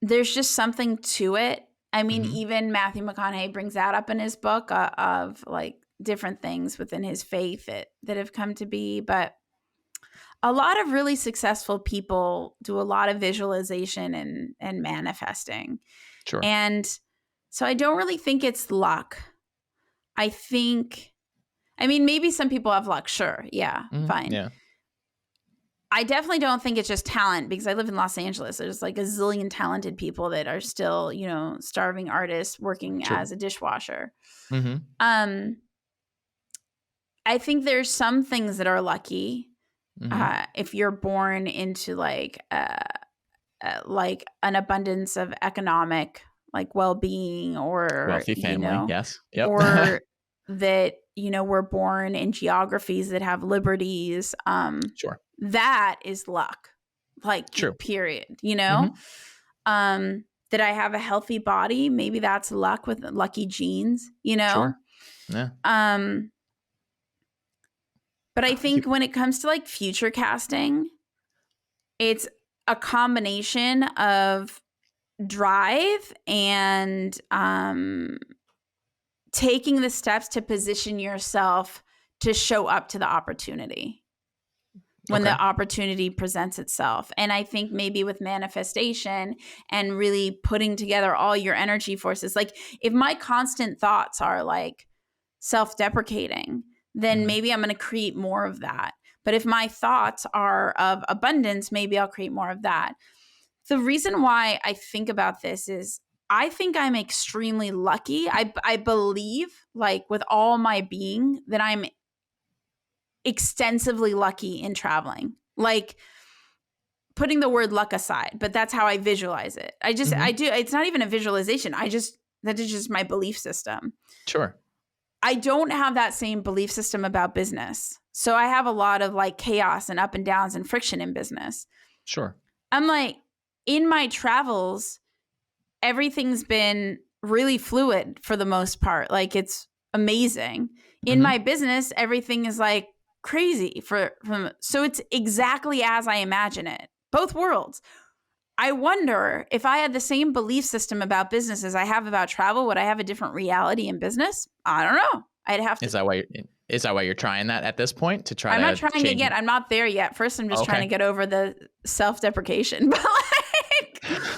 there's just something to it. I mean, even Matthew McConaughey brings that up in his book, of like different things within his faith that have come to be. But a lot of really successful people do a lot of visualization and manifesting. Sure. And so I don't really think it's luck. I mean, maybe some people have luck. Sure. Yeah. Fine. Yeah. I definitely don't think it's just talent, because I live in Los Angeles. There's like a zillion talented people that are still, starving artists working as a dishwasher. I think there's some things that are lucky. If you're born into like an abundance of economic, like, well-being, or wealthy family, yes, yep. Or that we're born in geographies that have liberties. Sure. That is luck, like, true. Period. That I have a healthy body, maybe that's luck, with lucky genes. Sure. Yeah. But I think when it comes to like future casting, it's a combination of drive and taking the steps to position yourself to show up to the opportunity when the opportunity presents itself. And I think maybe with manifestation and really putting together all your energy forces, like if my constant thoughts are like self-deprecating, then maybe I'm going to create more of that. But if my thoughts are of abundance, maybe I'll create more of that. The reason why I think about this is I think I'm extremely lucky. I believe, like, with all my being, that I'm extensively lucky in traveling. Like, putting the word luck aside, but that's how I visualize it. I do. It's not even a visualization. That is just my belief system. Sure. I don't have that same belief system about business. So I have a lot of like chaos and up and downs and friction in business. Sure. I'm like, in my travels, everything's been really fluid for the most part. Like, it's amazing. In my business, everything is like crazy so it's exactly as I imagine it. Both worlds. I wonder if I had the same belief system about business as I have about travel, would I have a different reality in business? I don't know. I'd have to. Is that why you're trying that at this point, to try? I'm not trying to get. I'm not there yet. First, I'm just trying to get over the self-deprecation.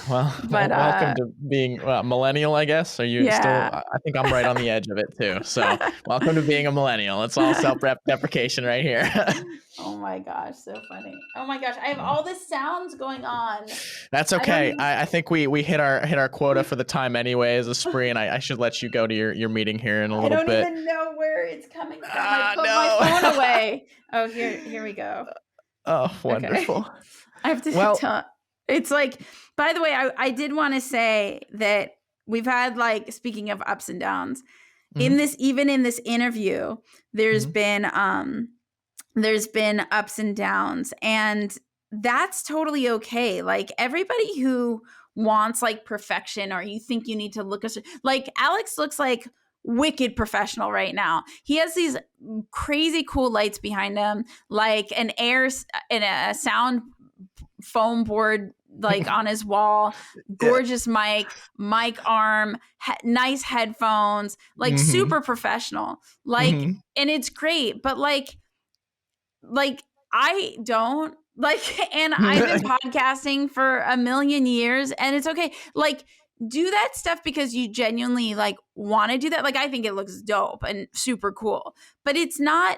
But welcome to being a millennial, I guess. Are you still? I think I'm right on the edge of it too. So welcome to being a millennial. It's all self-deprecation right here. Oh my gosh, so funny. Oh my gosh, I have all the sounds going on. That's okay. I think we hit our quota for the time anyways, Espree, and I should let you go to your meeting here in a little bit. I don't even know where it's coming from. I put my phone away. Oh, here we go. Oh, wonderful. Okay. I have to tell. It's like, by the way, I did want to say that we've had, like, speaking of ups and downs, in this interview, there's been ups and downs, and that's totally okay. Like, everybody who wants like perfection, or you think you need to look like Alex looks like wicked professional right now. He has these crazy cool lights behind him, like an a sound foam board like on his wall, gorgeous mic arm, nice headphones, like super professional, like, and it's great. But like I don't like, and I've been podcasting for a million years, and it's okay. Like, do that stuff because you genuinely like want to do that. Like, I think it looks dope and super cool, but it's not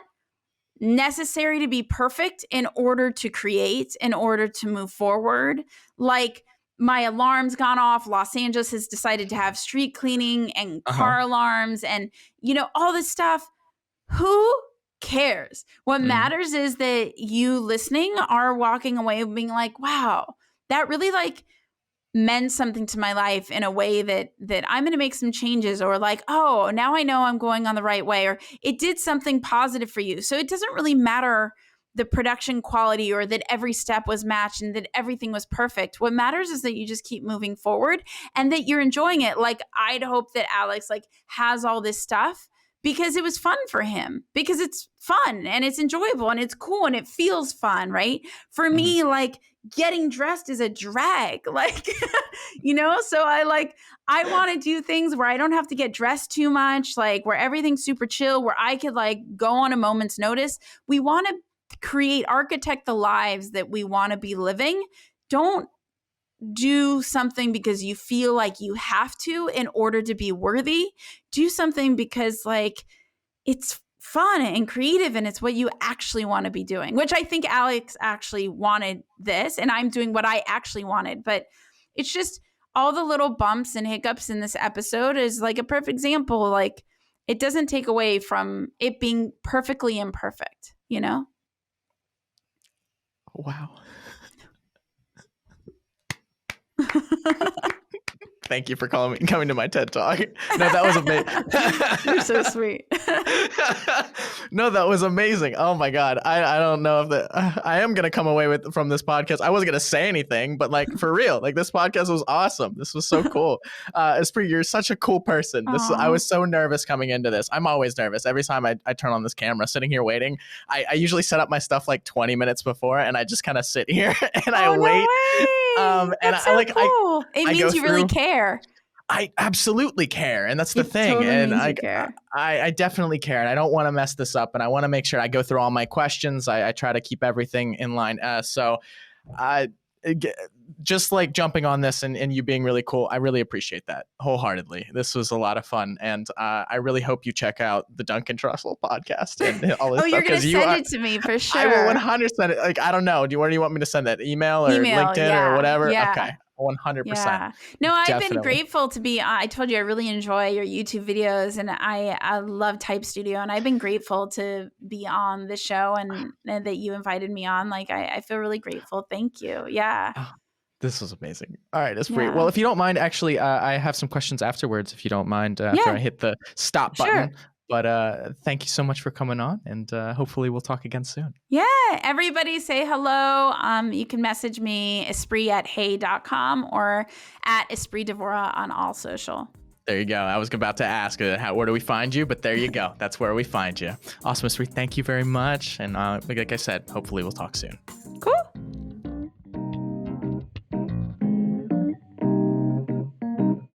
necessary to be perfect in order to create, in order to move forward. Like, my alarm's gone off. Los Angeles has decided to have street cleaning and car alarms and, you know, all this stuff. Who cares? What matters is that you listening are walking away being like, wow, that really like meant something to my life in a way that I'm going to make some changes, or like, oh, now I know I'm going on the right way, or it did something positive for you. So it doesn't really matter the production quality or that every step was matched and that everything was perfect. What matters is that you just keep moving forward and that you're enjoying it. Like, I'd hope that Alex like has all this stuff because it was fun for him, because it's fun and it's enjoyable and it's cool and it feels fun, right? For me, like, getting dressed is a drag, like, you know? So I want to do things where I don't have to get dressed too much, like where everything's super chill, where I could like go on a moment's notice. We want to architect the lives that we want to be living. Don't do something because you feel like you have to in order to be worthy. Do something because like it's fun and creative and it's what you actually want to be doing, which I think Alex actually wanted this and I'm doing what I actually wanted. But it's just all the little bumps and hiccups in this episode is like a perfect example. Like, it doesn't take away from it being perfectly imperfect, you know? Wow. Thank you for coming to my TED Talk. No, that was amazing. You're so sweet. No, that was amazing. Oh my God. I don't know if I am going to come away from this podcast. I wasn't going to say anything, but like, for real, like, this podcast was awesome. This was so cool. Espree, you're such a cool person. I was so nervous coming into this. I'm always nervous. Every time I turn on this camera, sitting here waiting, I usually set up my stuff like 20 minutes before and I just kind of sit here and I wait. No way. And That's so cool. It means you really care. I absolutely care. And that's the thing. Totally and means you care. I definitely care. And I don't want to mess this up. And I want to make sure I go through all my questions. I try to keep everything in line. Just like jumping on this and you being really cool, I really appreciate that wholeheartedly. This was a lot of fun. And I really hope you check out the Duncan Trussell podcast and all this stuff. You're going to send it to me for sure. I will 100%. Like, I don't know. Where do you want me to send that? Email or LinkedIn or whatever? Yeah. Okay. 100%. Yeah. No, I've Definitely. been grateful to be, I told you I really enjoy your YouTube videos and I love Type Studio, and I've been grateful to be on the show and that you invited me on. Like, I feel really grateful. Thank you. Yeah. Oh, this was amazing. All right, Espree. Yeah. Well, if you don't mind, actually, I have some questions afterwards, if you don't mind, after I hit the stop button. Sure. But thank you so much for coming on, and hopefully we'll talk again soon. Yeah. Everybody say hello. You can message me, espree@hey.com or at Espree Devora on all social. There you go. I was about to ask, where do we find you? But there you go. That's where we find you. Awesome, Espree. Thank you very much. And like I said, hopefully we'll talk soon.